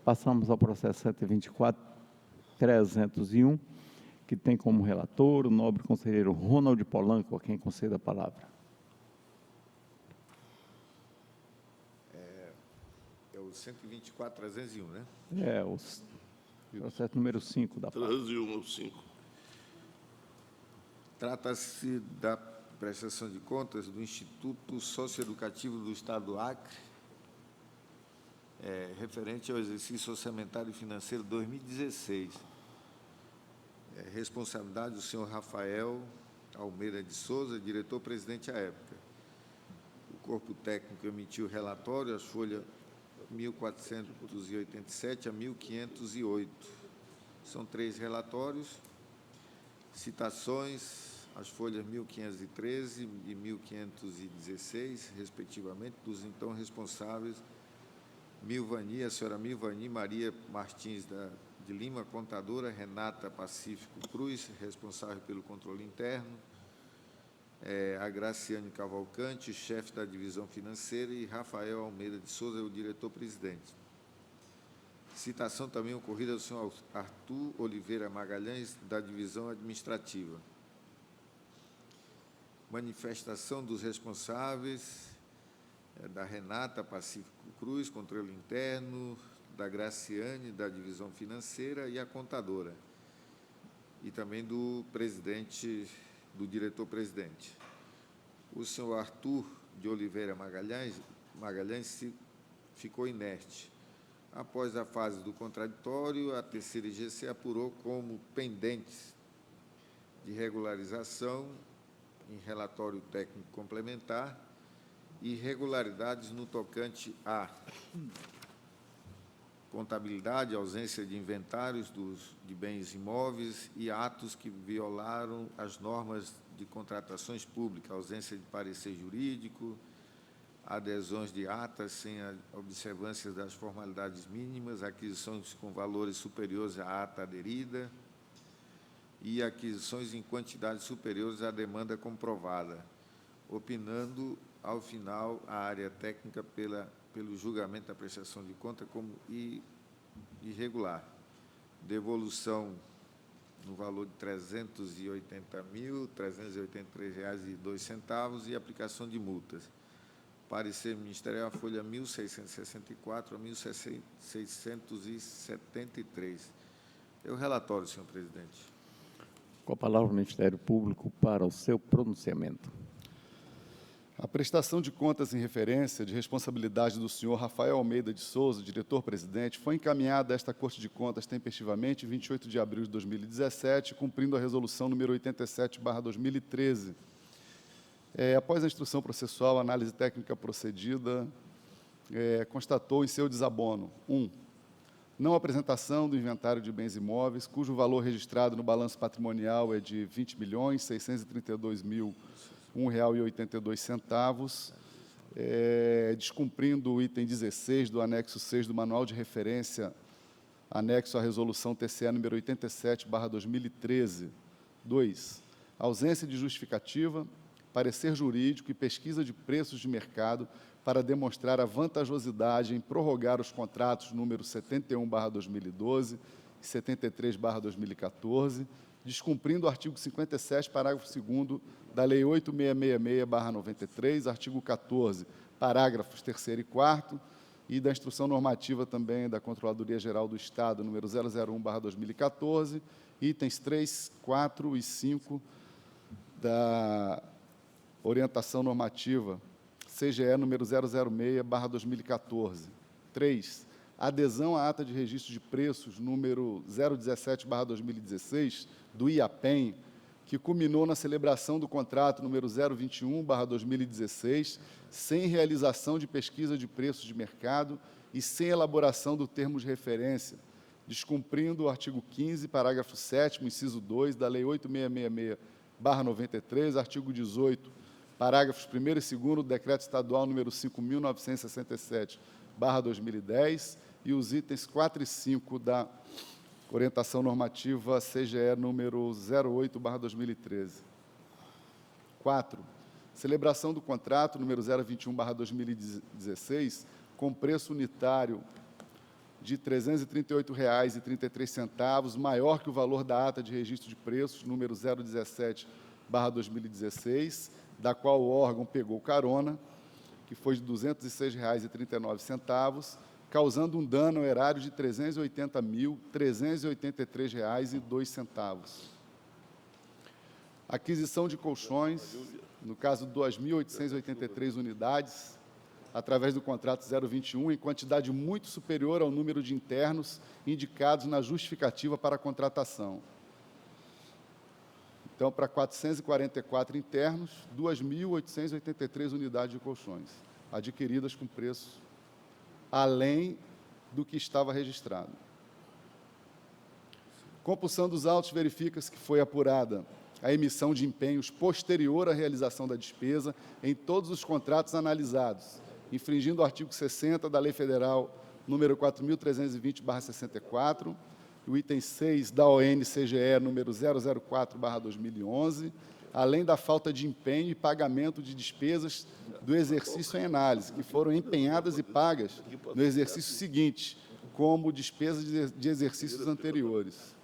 Passamos ao processo 124.301, que tem como relator o nobre conselheiro Ronald Polanco, a quem concedo a palavra. É o 124.301, né? É, o processo número 5 da pauta. 301, 5. Trata-se da prestação de contas do Instituto Socioeducativo do Estado do Acre, referente ao exercício orçamentário e financeiro 2016. Responsabilidade do senhor Rafael Almeida de Souza, diretor-presidente à época. O corpo técnico emitiu o relatório, as folhas 1487 a 1508. São 3 relatórios, citações, as folhas 1513 e 1516, respectivamente, dos então responsáveis a senhora Milvani Maria Martins de Lima, contadora, Renata Pacífico Cruz, responsável pelo controle interno, a Graciane Cavalcante, chefe da divisão financeira, e Rafael Almeida de Souza, o diretor-presidente. Citação também ocorrida do senhor Arthur Oliveira Magalhães, da divisão administrativa. Manifestação dos responsáveis, da Renata Pacífico Cruz, controle interno, da Graciane, da divisão financeira, e a contadora, e também do presidente, do diretor-presidente. O senhor Arthur de Oliveira Magalhães ficou inerte. Após a fase do contraditório, a terceira IGC apurou como pendentes de regularização, em relatório técnico complementar, irregularidades no tocante a contabilidade, ausência de inventários de bens imóveis e atos que violaram as normas de contratações públicas, ausência de parecer jurídico, adesões de atas sem a observância das formalidades mínimas, aquisições com valores superiores à ata aderida e aquisições em quantidades superiores à demanda comprovada, opinando, ao final, a área técnica pelo julgamento da prestação de conta como irregular. Devolução no valor de R$ 380.383,02 e aplicação de multas. Parecer ministerial, folha 1664 a 1673. É o relatório, senhor presidente. Com a palavra o Ministério Público para o seu pronunciamento. A prestação de contas em referência de responsabilidade do senhor Rafael Almeida de Souza, diretor-presidente, foi encaminhada a esta Corte de Contas tempestivamente em 28 de abril de 2017, cumprindo a resolução número 87/2013. Após a instrução processual, a análise técnica procedida constatou em seu desabono: 1. Não apresentação do inventário de bens imóveis, cujo valor registrado no balanço patrimonial é de R$ 20.632.001,82, descumprindo o item 16 do anexo 6 do Manual de Referência, anexo à Resolução TCE número 87/2013. 2. Ausência de justificativa, parecer jurídico e pesquisa de preços de mercado para demonstrar a vantajosidade em prorrogar os contratos número 71/2012 e 73/2014, descumprindo o artigo 57, parágrafo 2º da Lei 8666/93, artigo 14, parágrafos 3º e 4º, e da Instrução Normativa também da Controladoria Geral do Estado, número 001/2014, itens 3, 4 e 5 da Orientação Normativa CGE número 006/2014. 3. Adesão à ata de registro de preços número 017/2016 do IAPEM, que culminou na celebração do contrato número 021/2016, sem realização de pesquisa de preços de mercado e sem elaboração do termo de referência, descumprindo o artigo 15, parágrafo 7º, inciso 2, da Lei 8666/93, artigo 18, parágrafos 1º e 2º do Decreto Estadual número 5.967/2010 e os itens 4 e 5 da Orientação Normativa CGE número 08/2013. 4. Celebração do contrato número 021/2016 com preço unitário de R$ 338,33, maior que o valor da ata de registro de preços, número 017/2016, da qual o órgão pegou carona, que foi de R$ 206,39, causando um dano ao erário de R$ 380.383,02. Aquisição de colchões, no caso, 2.883 unidades, através do contrato 021, em quantidade muito superior ao número de internos indicados na justificativa para a contratação. Então, para 444 internos, 2.883 unidades de colchões, adquiridas com preço além do que estava registrado. Compulsão dos autos, verifica-se que foi apurada a emissão de empenhos posterior à realização da despesa em todos os contratos analisados, infringindo o artigo 60 da Lei Federal número 4.320/64, o item 6 da ON-CGE número 004/2011, além da falta de empenho e pagamento de despesas do exercício em análise, que foram empenhadas e pagas no exercício seguinte, como despesas de exercícios anteriores.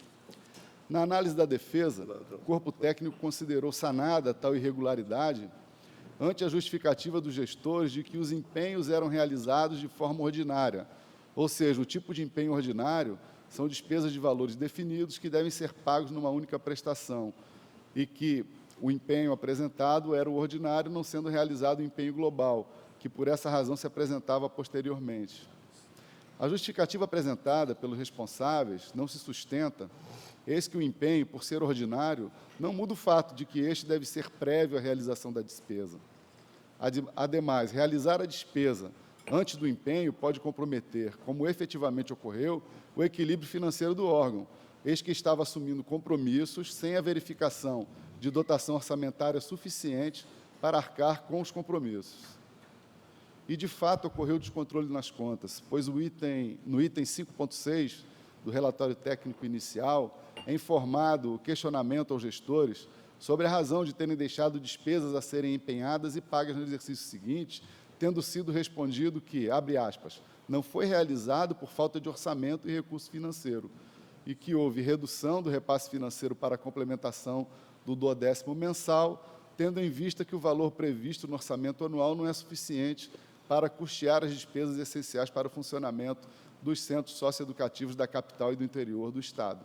Na análise da defesa, o corpo técnico considerou sanada tal irregularidade ante a justificativa dos gestores de que os empenhos eram realizados de forma ordinária, ou seja, o tipo de empenho ordinário são despesas de valores definidos que devem ser pagos numa única prestação, e que o empenho apresentado era o ordinário, não sendo realizado o empenho global, que por essa razão se apresentava posteriormente. A justificativa apresentada pelos responsáveis não se sustenta, eis que o empenho, por ser ordinário, não muda o fato de que este deve ser prévio à realização da despesa. Ademais, realizar a despesa antes do empenho pode comprometer, como efetivamente ocorreu, o equilíbrio financeiro do órgão, eis que estava assumindo compromissos sem a verificação de dotação orçamentária suficiente para arcar com os compromissos. E, de fato, ocorreu descontrole nas contas, pois no item 5.6 do relatório técnico inicial é informado o questionamento aos gestores sobre a razão de terem deixado despesas a serem empenhadas e pagas no exercício seguinte, tendo sido respondido que, abre aspas, não foi realizado por falta de orçamento e recurso financeiro, e que houve redução do repasse financeiro para a complementação do 12º mensal, tendo em vista que o valor previsto no orçamento anual não é suficiente para custear as despesas essenciais para o funcionamento dos centros socioeducativos da capital e do interior do Estado.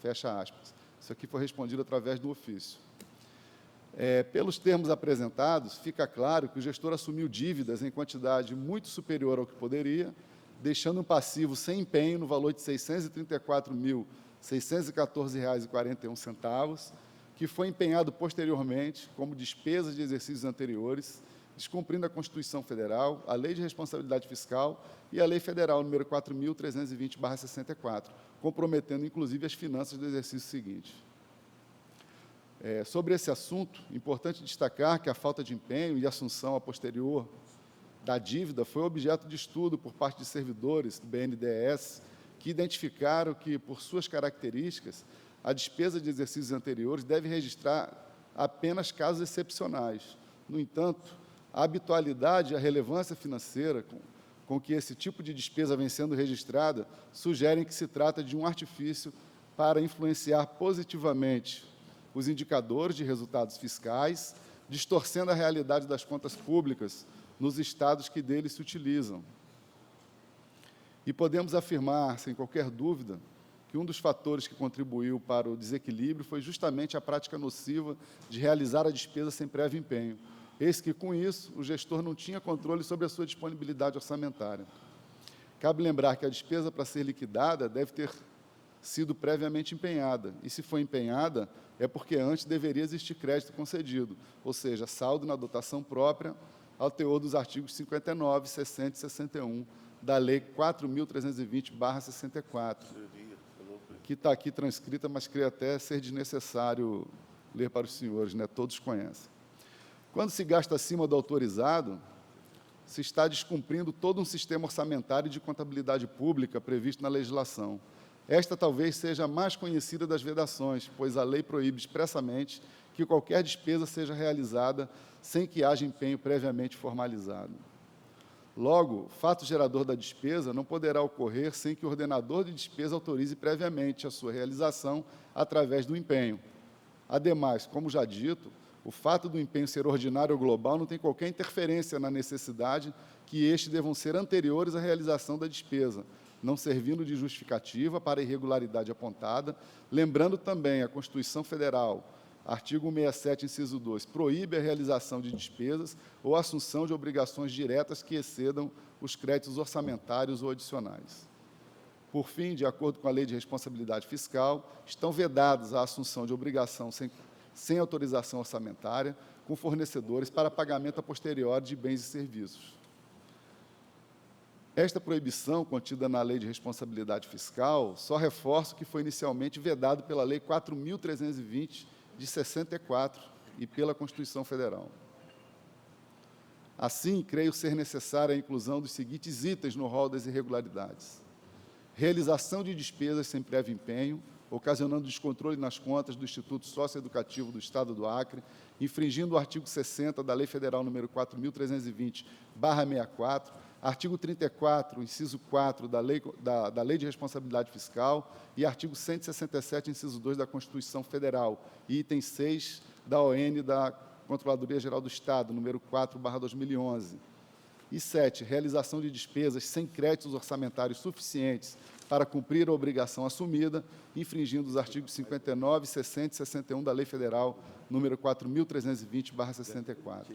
Fecha aspas. Isso aqui foi respondido através do ofício. Pelos termos apresentados, fica claro que o gestor assumiu dívidas em quantidade muito superior ao que poderia, deixando um passivo sem empenho no valor de R$ 634.614,41, que foi empenhado posteriormente como despesas de exercícios anteriores, descumprindo a Constituição Federal, a Lei de Responsabilidade Fiscal e a Lei Federal número 4.320/64, comprometendo, inclusive, as finanças do exercício seguinte. Sobre esse assunto, importante destacar que a falta de empenho e assunção a posterior da dívida foi objeto de estudo por parte de servidores do BNDES, que identificaram que, por suas características, a despesa de exercícios anteriores deve registrar apenas casos excepcionais. No entanto, a habitualidade e a relevância financeira com que esse tipo de despesa vem sendo registrada sugerem que se trata de um artifício para influenciar positivamente os indicadores de resultados fiscais, distorcendo a realidade das contas públicas nos estados que deles se utilizam. E podemos afirmar, sem qualquer dúvida, que um dos fatores que contribuiu para o desequilíbrio foi justamente a prática nociva de realizar a despesa sem prévio empenho. Eis que, com isso, o gestor não tinha controle sobre a sua disponibilidade orçamentária. Cabe lembrar que a despesa para ser liquidada deve ter sido previamente empenhada, e se foi empenhada, é porque antes deveria existir crédito concedido, ou seja, saldo na dotação própria, ao teor dos artigos 59, 60 e 61 da Lei 4.320/64, que está aqui transcrita, mas creio até ser desnecessário ler para os senhores, né? Todos conhecem. Quando se gasta acima do autorizado, se está descumprindo todo um sistema orçamentário de contabilidade pública previsto na legislação. Esta talvez seja a mais conhecida das vedações, pois a lei proíbe expressamente que qualquer despesa seja realizada sem que haja empenho previamente formalizado. Logo, fato gerador da despesa não poderá ocorrer sem que o ordenador de despesa autorize previamente a sua realização através do empenho. Ademais, como já dito, o fato do empenho ser ordinário ou global não tem qualquer interferência na necessidade que estes devam ser anteriores à realização da despesa, não servindo de justificativa para a irregularidade apontada, lembrando também a Constituição Federal, artigo 167, inciso 2, proíbe a realização de despesas ou assunção de obrigações diretas que excedam os créditos orçamentários ou adicionais. Por fim, de acordo com a Lei de Responsabilidade Fiscal, estão vedadas a assunção de obrigação sem autorização orçamentária com fornecedores para pagamento a posteriori de bens e serviços. Esta proibição, contida na Lei de Responsabilidade Fiscal, só reforça o que foi inicialmente vedado pela Lei 4.320, de 64, e pela Constituição Federal. Assim, creio ser necessária a inclusão dos seguintes itens no rol das irregularidades: realização de despesas sem prévio empenho, ocasionando descontrole nas contas do Instituto Socioeducativo do Estado do Acre, infringindo o artigo 60 da Lei Federal nº 4.320/64, artigo 34, inciso 4 da Lei de Responsabilidade Fiscal e artigo 167, inciso 2 da Constituição Federal, e item 6 da ON da Controladoria Geral do Estado, número 4/2011. E 7, realização de despesas sem créditos orçamentários suficientes para cumprir a obrigação assumida, infringindo os artigos 59, 60 e 61 da Lei Federal número 4.320/64.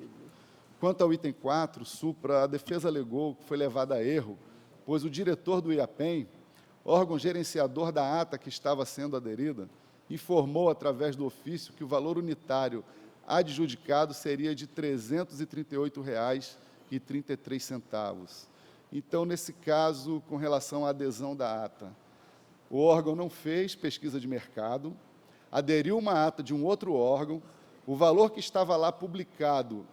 Quanto ao item 4, supra, a defesa alegou que foi levada a erro, pois o diretor do IAPEM, órgão gerenciador da ata que estava sendo aderida, informou, através do ofício, que o valor unitário adjudicado seria de R$ 338,33. Então, nesse caso, com relação à adesão da ata, o órgão não fez pesquisa de mercado, aderiu uma ata de um outro órgão, o valor que estava lá publicado,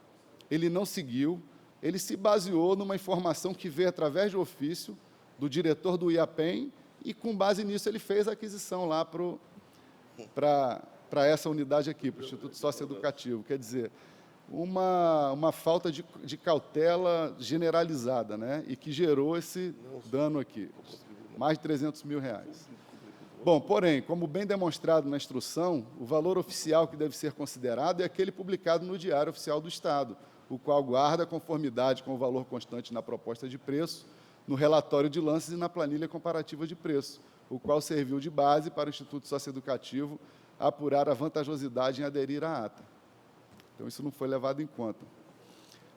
ele não seguiu, ele se baseou numa informação que veio através de ofício do diretor do IAPEM e, com base nisso, ele fez a aquisição lá para essa unidade aqui, para o Instituto Socioeducativo. Quer dizer, uma falta de cautela generalizada, né? E que gerou esse dano aqui, mais de R$300 mil. Bom, porém, como bem demonstrado na instrução, o valor oficial que deve ser considerado é aquele publicado no Diário Oficial do Estado, o qual guarda conformidade com o valor constante na proposta de preço, no relatório de lances e na planilha comparativa de preço, o qual serviu de base para o Instituto Socioeducativo apurar a vantajosidade em aderir à ata. Então, isso não foi levado em conta.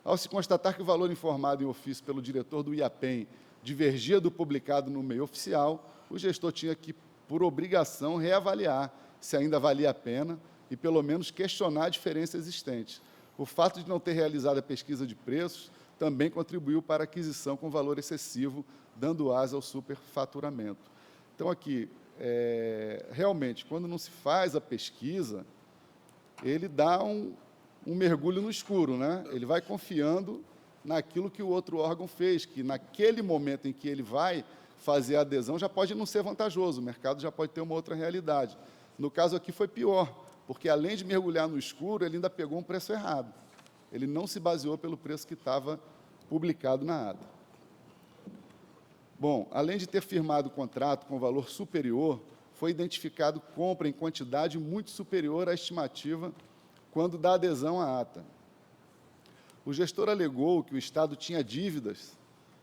Ao se constatar que o valor informado em ofício pelo diretor do IAPEM divergia do publicado no meio oficial, o gestor tinha que, por obrigação, reavaliar se ainda valia a pena e, pelo menos, questionar a diferença existente. O fato de não ter realizado a pesquisa de preços também contribuiu para a aquisição com valor excessivo, dando asa ao superfaturamento. Então, aqui, realmente, quando não se faz a pesquisa, ele dá um mergulho no escuro, né? Ele vai confiando naquilo que o outro órgão fez, que naquele momento em que ele vai fazer a adesão já pode não ser vantajoso, o mercado já pode ter uma outra realidade. No caso aqui foi pior, porque além de mergulhar no escuro, ele ainda pegou um preço errado. Ele não se baseou pelo preço que estava publicado na ata. Bom, além de ter firmado o contrato com valor superior, foi identificado compra em quantidade muito superior à estimativa quando da adesão à ata. O gestor alegou que o Estado tinha dívidas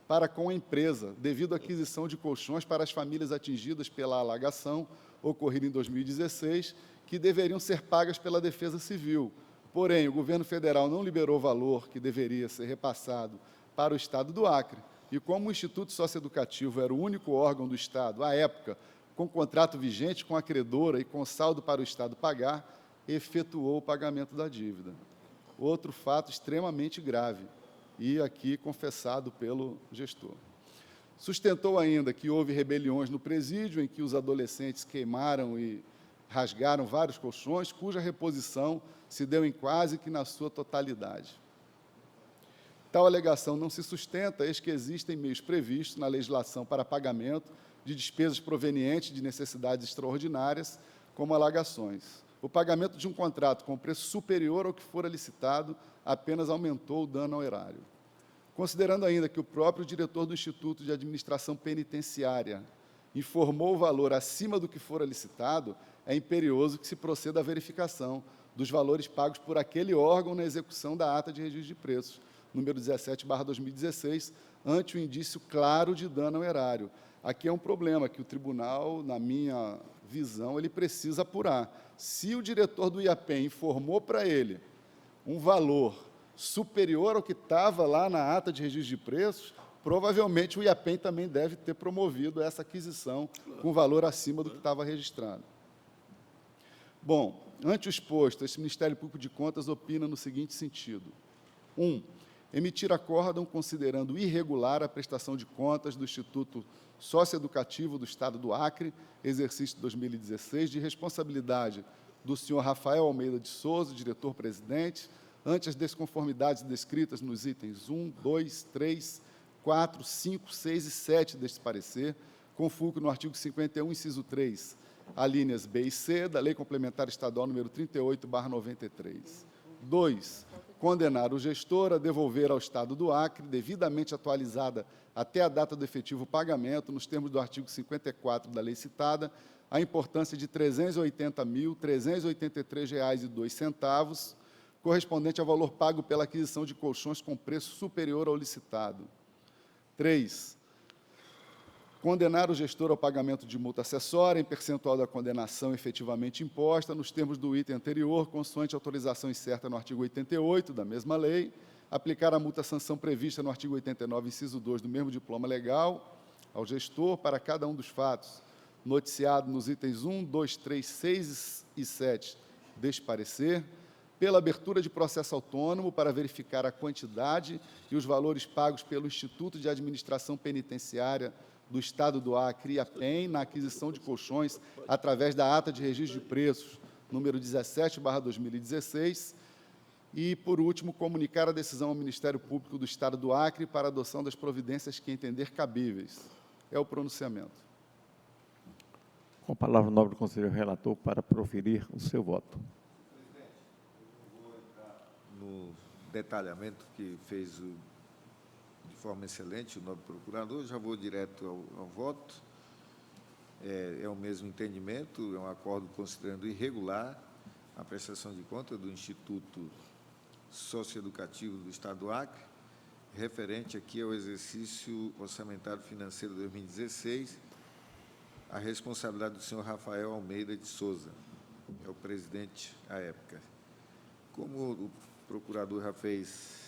para com a empresa, devido à aquisição de colchões para as famílias atingidas pela alagação ocorrida em 2016, que deveriam ser pagas pela Defesa Civil. Porém, o governo federal não liberou o valor que deveria ser repassado para o Estado do Acre, e como o Instituto Socioeducativo era o único órgão do Estado, à época, com contrato vigente com a credora e com saldo para o Estado pagar, efetuou o pagamento da dívida. Outro fato extremamente grave, e aqui confessado pelo gestor. Sustentou ainda que houve rebeliões no presídio, em que os adolescentes queimaram e rasgaram vários colchões, cuja reposição se deu em quase que na sua totalidade. Tal alegação não se sustenta, eis que existem meios previstos na legislação para pagamento de despesas provenientes de necessidades extraordinárias, como alagações. O pagamento de um contrato com preço superior ao que fora licitado apenas aumentou o dano ao erário. Considerando ainda que o próprio diretor do Instituto de Administração Penitenciária informou o valor acima do que fora licitado, é imperioso que se proceda à verificação dos valores pagos por aquele órgão na execução da ata de registro de preços, número 17/2016, ante o indício claro de dano ao erário. Aqui é um problema que o tribunal, na minha visão, ele precisa apurar. Se o diretor do IAPEM informou para ele um valor superior ao que estava lá na ata de registro de preços, provavelmente o IAPEM também deve ter promovido essa aquisição com valor acima do que estava registrado. Bom, ante o exposto, esse Ministério Público de Contas opina no seguinte sentido. 1. Emitir acórdão considerando irregular a prestação de contas do Instituto Socioeducativo do Estado do Acre, exercício 2016, de responsabilidade do senhor Rafael Almeida de Souza, diretor-presidente, ante as desconformidades descritas nos itens 1, 2, 3, 4, 5, 6 e 7 deste parecer, com fulcro no artigo 51, inciso 3, alíneas B e C, da Lei Complementar Estadual número 38/93. 2. Condenar o gestor a devolver ao Estado do Acre, devidamente atualizada até a data do efetivo pagamento, nos termos do artigo 54 da lei citada, a importância de R$ 380.383,02, correspondente ao valor pago pela aquisição de colchões com preço superior ao licitado. 3. Condenar o gestor ao pagamento de multa acessória em percentual da condenação efetivamente imposta, nos termos do item anterior, consoante autorização incerta no artigo 88 da mesma lei, aplicar a multa-sanção prevista no artigo 89, inciso 2 do mesmo diploma legal, ao gestor para cada um dos fatos noticiado nos itens 1, 2, 3, 6 e 7 deste parecer, pela abertura de processo autônomo para verificar a quantidade e os valores pagos pelo Instituto de Administração Penitenciária do Estado do Acre, IAPEM, na aquisição de colchões através da ata de registro de preços, número 17/2016, e, por último, comunicar a decisão ao Ministério Público do Estado do Acre para a adoção das providências que entender cabíveis. É o pronunciamento. Com a palavra, o nobre conselheiro relator, para proferir o seu voto. No detalhamento que fez de forma excelente o nobre procurador, já vou direto ao voto. É o mesmo entendimento, é um acordo considerando irregular a prestação de contas do Instituto Socioeducativo do Estado do Acre, referente aqui ao exercício orçamentário financeiro 2016, a responsabilidade do senhor Rafael Almeida de Souza, é o presidente à época. Como o procurador já fez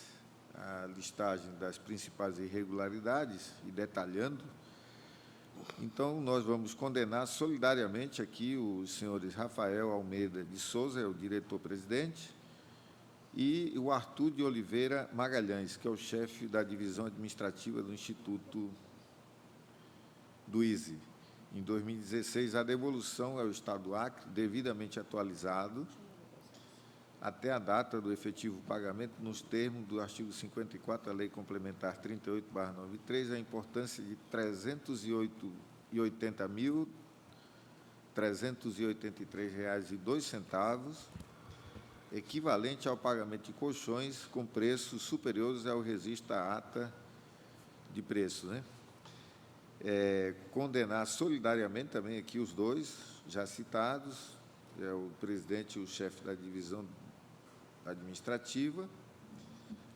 a listagem das principais irregularidades e detalhando, então nós vamos condenar solidariamente aqui os senhores Rafael Almeida de Souza, é o diretor-presidente, e o Arthur de Oliveira Magalhães, que é o chefe da divisão administrativa do Instituto do ISE. Em 2016, a devolução ao Estado do Acre, devidamente atualizado, até a data do efetivo pagamento, nos termos do artigo 54 da Lei Complementar 38/93, a importância de R$ 380.383,02, equivalente ao pagamento de colchões com preços superiores ao registro da ata de preços, né? Condenar solidariamente também aqui os dois já citados, o presidente e o chefe da divisão administrativa,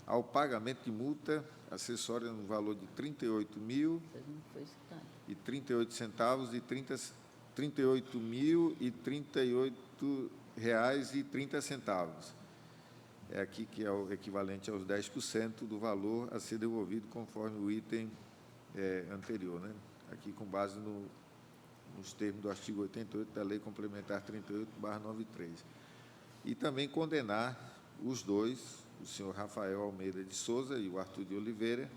ao pagamento de multa acessória no valor de R$ 38.038,30. É aqui que é o equivalente aos 10% do valor a ser devolvido conforme o item anterior, né? Aqui com base nos termos do artigo 88 da Lei Complementar 38/93. E também condenar os dois, o senhor Rafael Almeida de Souza e o Arthur de Oliveira,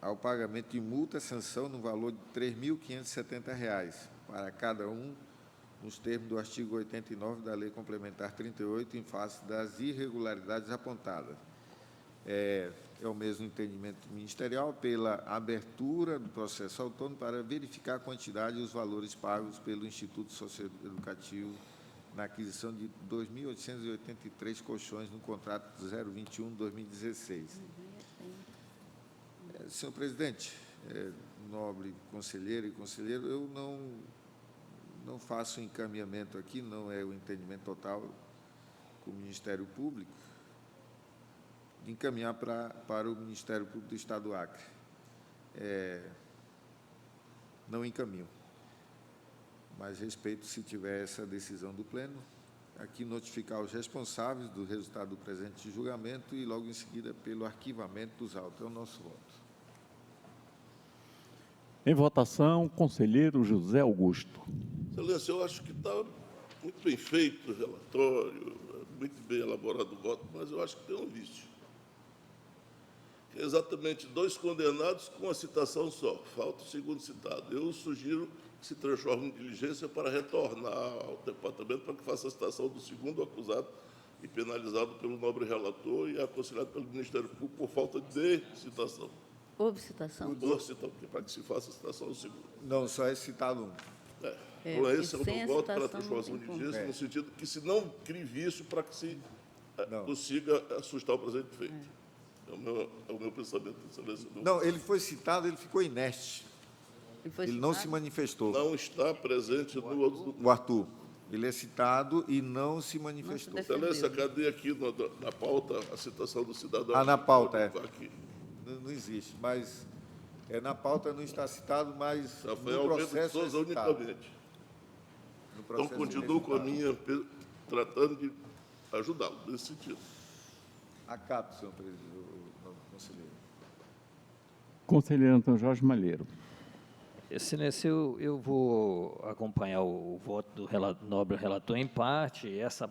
ao pagamento de multa sanção no valor de R$ 3.570 para cada um, nos termos do artigo 89 da Lei Complementar 38, em face das irregularidades apontadas. É o mesmo entendimento ministerial pela abertura do processo autônomo para verificar a quantidade e os valores pagos pelo Instituto Socioeducativo na aquisição de 2.883 colchões no contrato 021-2016. Senhor presidente, nobre conselheira e conselheiro, eu não faço encaminhamento aqui, não é o entendimento total com o Ministério Público, de encaminhar para o Ministério Público do Estado do Acre. Não encaminho, mas respeito se tiver essa decisão do Pleno, aqui notificar os responsáveis do resultado do presente julgamento e, logo em seguida, pelo arquivamento dos autos. É o nosso voto. Em votação, conselheiro José Augusto. Excelência, eu acho que está muito bem feito o relatório, muito bem elaborado o voto, mas eu acho que tem um vício. Que é exatamente 2 condenados com uma citação só, falta o segundo citado. Eu sugiro que se transforme em diligência para retornar ao departamento para que faça a citação do segundo acusado e penalizado pelo nobre relator e aconselhado pelo Ministério Público por falta de citação. Houve citação? Para que se faça a citação do segundo. Não, só é citado um. Então, esse é o sem meu a voto pela citação, transformação não de tem diligência, como. no sentido que se não crie vício para que se Não. consiga assustar o presente feito. É o meu pensamento, Excelência. Não, ele foi citado, ele ficou inerte. Foi Ele não se citado? manifestou. Não está presente no outro. O Arthur, ele é citado e não se manifestou. defendeu. Excelência, cadê aqui na pauta a citação do cidadão? Na pauta, é. Aqui. Não existe, mas na pauta não está citado, mas Rafael no Almeida de processo Souza é citado. unicamente. No Então, processo continuo com a citado. minha, tratando de ajudá-lo nesse sentido. Acato, senhor presidente, o conselheiro. Conselheiro Antônio Jorge Malheiro. Excelência, eu vou acompanhar o voto do nobre relator em parte. Essa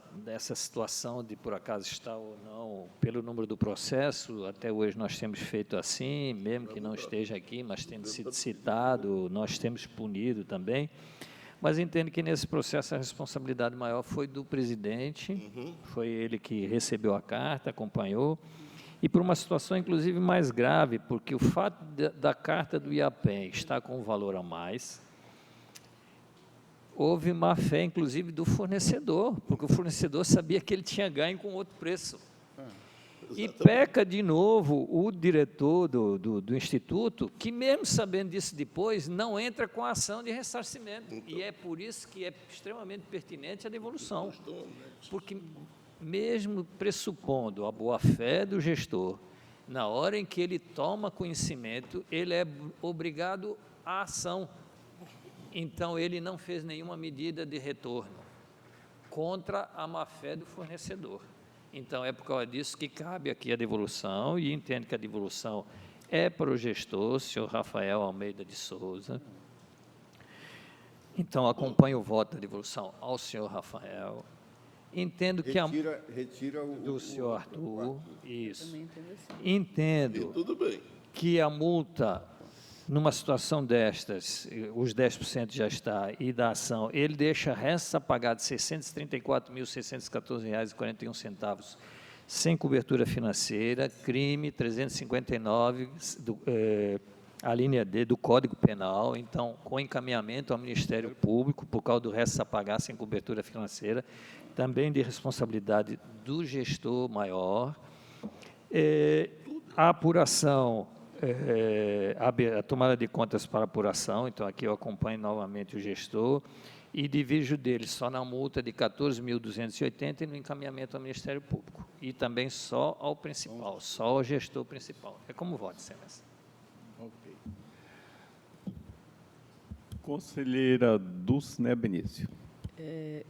situação de, por acaso, estar ou não, pelo número do processo, até hoje nós temos feito assim, mesmo que não esteja aqui, mas tendo sido citado, nós temos punido também. Mas entendo que nesse processo a responsabilidade maior foi do presidente, foi ele que recebeu a carta, acompanhou, e por uma situação, inclusive, mais grave, porque o fato da carta do IAPEM estar com um valor a mais, houve má fé, inclusive, do fornecedor, porque o fornecedor sabia que ele tinha ganho com outro preço. E peca, de novo, o diretor do Instituto, que, mesmo sabendo disso depois, não entra com a ação de ressarcimento. E é por isso que é extremamente pertinente a devolução. Porque, mesmo pressupondo a boa-fé do gestor, na hora em que ele toma conhecimento, ele é obrigado à ação. Então, ele não fez nenhuma medida de retorno contra a má-fé do fornecedor. Então, é por causa disso que cabe aqui a devolução, e entendo que a devolução é para o gestor, senhor Rafael Almeida de Souza. Então, acompanho o voto da devolução ao senhor Rafael. Entendo que Retira o... do senhor Arthur, isso. Também entendo assim. Entendo Tudo bem. que a multa, numa situação destas, os 10% já está, e da ação, ele deixa restos a pagar de R$ 634.614,41, sem cobertura financeira, crime 359, a linha D do Código Penal, então, com encaminhamento ao Ministério Público, por causa do restos a pagar sem cobertura financeira, também de responsabilidade do gestor maior, a apuração, a tomada de contas para apuração, então aqui eu acompanho novamente o gestor, e divijo dele só na multa de 14.280 e no encaminhamento ao Ministério Público, e também só ao principal, só ao gestor principal. É como voto, excelência. Ok. Conselheira Dulcinea Benício.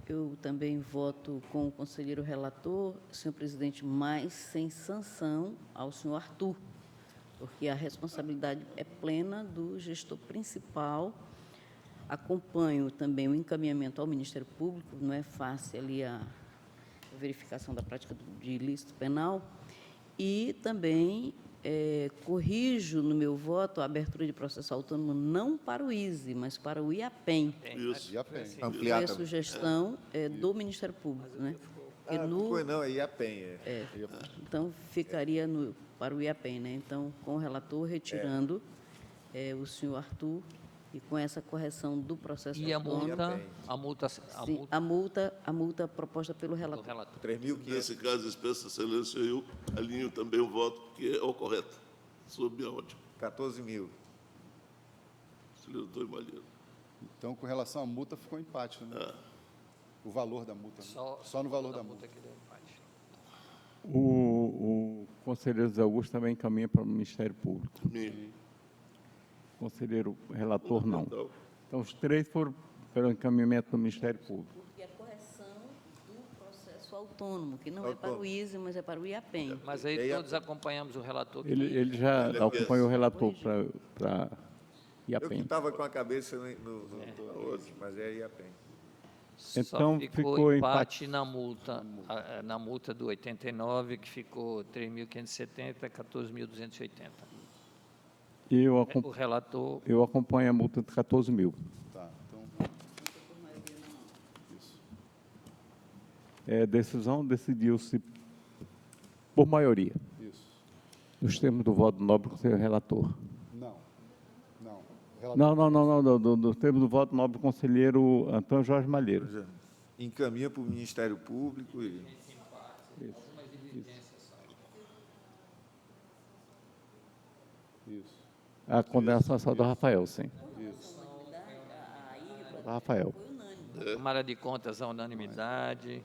Eu também voto com o conselheiro relator, senhor presidente, mas sem sanção ao senhor Arthur, porque a responsabilidade é plena do gestor principal. Acompanho também o encaminhamento ao Ministério Público, não é fácil ali a verificação da prática de ilícito penal, e também corrijo no meu voto a abertura de processo autônomo não para o ISE, mas para o IAPEM. Isso. Ampliada. É sugestão do Ministério Público, né? Porque Não, é IAPEM. então, ficaria para o IAPEM, né? Então, com o relator retirando o senhor Arthur, e com essa correção do processo E a autônomo. multa, Sim, a multa proposta pelo do relator. relator. 3.500. Nesse caso, expressa excelência, eu alinho também o voto que é o correto, sob minha ótica. 14.000. Conselheiro Antônio Malheiro. Então, com relação à multa, ficou empate, né? O valor da multa, né? Só no valor da multa. que deu empate. O conselheiro Zé Augusto também encaminha para o Ministério Público. Mim. Conselheiro relator, não. Fundamental. Então, os três foram pelo encaminhamento do Ministério Público. Porque é correção do processo autônomo, que não é para o ISE, mas é para o IAPEM. Mas aí E aí, todos acompanhamos o relator. Ele já Ele é acompanhou o péssimo. relator para Eu que IAPEM. estava com a cabeça mas é IAPEM. Então, Só ficou ficou empate na multa do 89, que ficou 3.570, 14.280. O relator, Eu acompanho a multa de 14.000. Tá, então, Decisão decidiu-se por maioria, isso. nos termos do voto do nobre conselheiro relator. Não. Relator. Não, nos termos do voto do nobre conselheiro Antônio Jorge Malheiro. Encaminha para o Ministério Público e... Isso. A condenação é só do Rafael, sim. Isso. Do Rafael. Câmara de Contas, a unanimidade.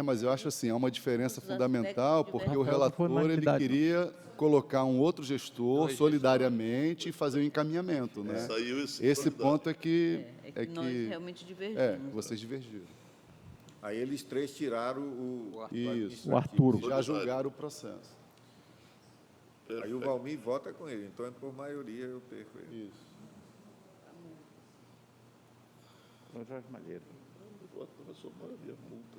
Mas eu acho assim, há uma diferença fundamental, porque o Foi relator ele unanimidade. queria colocar um outro gestor solidariamente e fazer o encaminhamento, né? Saiu esse Esse candidato. ponto é que Nós realmente divergimos. vocês divergiram. Aí eles três tiraram Isso. O Arturo. Já julgaram o processo. Aí o Valmir vota com ele, então é por maioria eu perco ele. Isso. Antônio Jorge Malheiro. Vai somar a minha multa.